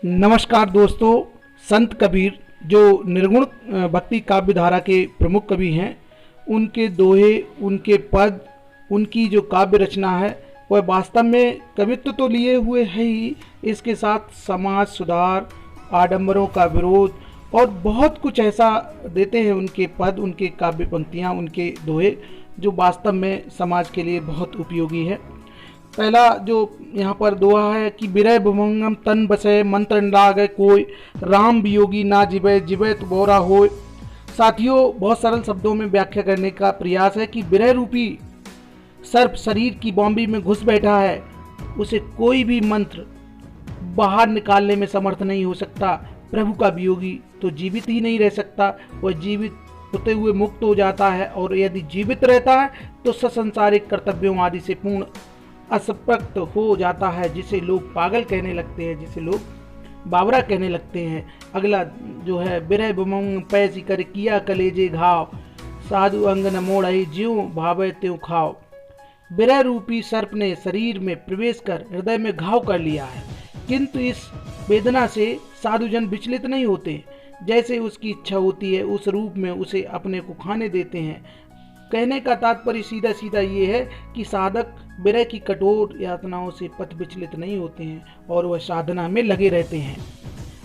नमस्कार दोस्तों। संत कबीर जो निर्गुण भक्ति काव्य धारा के प्रमुख कवि हैं, उनके दोहे, उनके पद, उनकी जो काव्य रचना है वह वास्तव में कवित्व तो लिए हुए है ही, इसके साथ समाज सुधार, आडंबरों का विरोध और बहुत कुछ ऐसा देते हैं उनके पद, उनके काव्य पंक्तियाँ, उनके दोहे जो वास्तव में समाज के लिए बहुत उपयोगी है। पहला जो यहाँ पर दोहा है कि बिरह भुभंगम तन बसे मंत्र लागे कोई, राम वियोगी ना जिबे जिबे तो बोरा होय। साथियों, बहुत सरल शब्दों में व्याख्या करने का प्रयास है कि बिरह रूपी सर्प शरीर की बॉम्बी में घुस बैठा है, उसे कोई भी मंत्र बाहर निकालने में समर्थ नहीं हो सकता। प्रभु का वियोगी तो जीवित ही नहीं रह सकता, वह जीवित होते हुए मुक्त हो जाता है, और यदि जीवित रहता है तो ससंसारिक कर्तव्यों आदि से पूर्ण असंपृक्त हो जाता है, जिसे लोग पागल कहने लगते हैं, जिसे लोग बावरा कहने लगते हैं। अगला जो है, बिरह बुमंग पैसी कर किया कलेजे घाव, साधु अंग न मोड़ई ज्यों भावे त्यों खाओ। बिरह रूपी सर्प ने शरीर में प्रवेश कर हृदय में घाव कर लिया है, किंतु इस वेदना से साधुजन विचलित नहीं होते। जैसे उसकी इच्छा होती है उस रूप में उसे अपने को खाने देते हैं। कहने का तात्पर्य सीधा सीधा ये है कि साधक बिरह की कठोर यातनाओं से पथ विचलित नहीं होते हैं और वह साधना में लगे रहते हैं।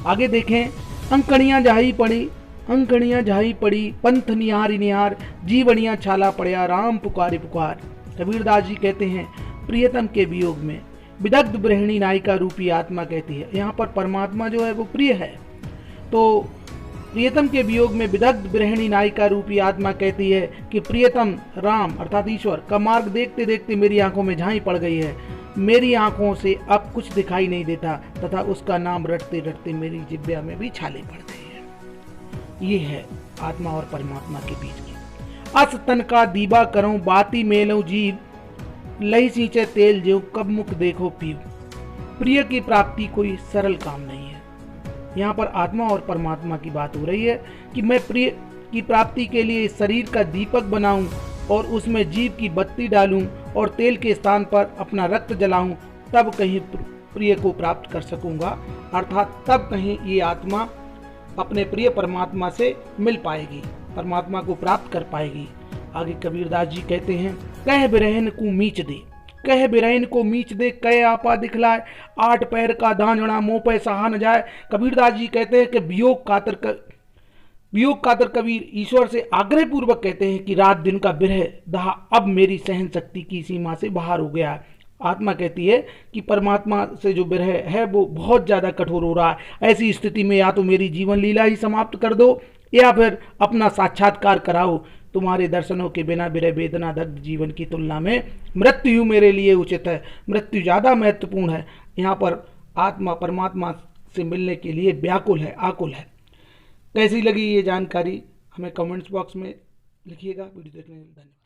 आगे देखें, अंकड़ियाँ जाही पड़ी, अंकड़ियाँ जाही पड़ी, पंथ निहारी निहार, जीवनियाँ छाला पड़या, राम पुकारी पुकार। कबीरदास जी कहते हैं, प्रियतम के वियोग में विदग्ध ब्रहिणी नायिका रूपी आत्मा कहती है। यहाँ पर परमात्मा जो है वो प्रिय है, तो प्रियतम के वियोग में विदग्ध ब्रहिणी नायिका रूपी आत्मा कहती है कि प्रियतम राम अर्थात ईश्वर का मार्ग देखते देखते मेरी आंखों में झाई पड़ गई है, मेरी आंखों से अब कुछ दिखाई नहीं देता, तथा उसका नाम रटते रटते मेरी जिब्या में भी छाले पड़ गए हैं। ये है आत्मा और परमात्मा के बीच की। अस तन का दीबा करूं बाती मेलूं जीव, लही सींचे तेल ज्यों कब मुख देखो पीव। प्रिय की प्राप्ति कोई सरल काम नहीं है। यहाँ पर आत्मा और परमात्मा की बात हो रही है कि मैं प्रिय की प्राप्ति के लिए इस शरीर का दीपक बनाऊं और उसमें जीव की बत्ती डालूं और तेल के स्थान पर अपना रक्त जलाऊं, तब कहीं प्रिय को प्राप्त कर सकूंगा, अर्थात तब कहीं ये आत्मा अपने प्रिय परमात्मा से मिल पाएगी, परमात्मा को प्राप्त कर पाएगी। आगे कबीरदास जी कहते हैं, कह बिरहन को मीच दे, कह बिरहन को मीच दे, कह आपा दिखलाए, आठ पैर का धांजड़ा मुंह पे सहा न जाए। कबीरदास जी कहते हैं कि वियोग कातर कबीर ईश्वर से आग्रह पूर्वक कहते हैं कि रात दिन का बिरह दाह अब मेरी सहन शक्ति की सीमा से बाहर हो गया है। आत्मा कहती है कि परमात्मा से जो बिरह है वो बहुत ज़्यादा कठोर हो रहा है। ऐसी स्थिति में या तो मेरी जीवन लीला ही समाप्त कर दो या फिर अपना साक्षात्कार कराओ। तुम्हारे दर्शनों के बिना बिरह वेदना दग्ध जीवन की तुलना में मृत्यु मेरे लिए उचित है, मृत्यु ज़्यादा महत्वपूर्ण है। यहाँ पर आत्मा परमात्मा से मिलने के लिए व्याकुल है, आकुल है। कैसी लगी ये जानकारी हमें कमेंट्स बॉक्स में लिखिएगा। वीडियो देखने के लिए धन्यवाद।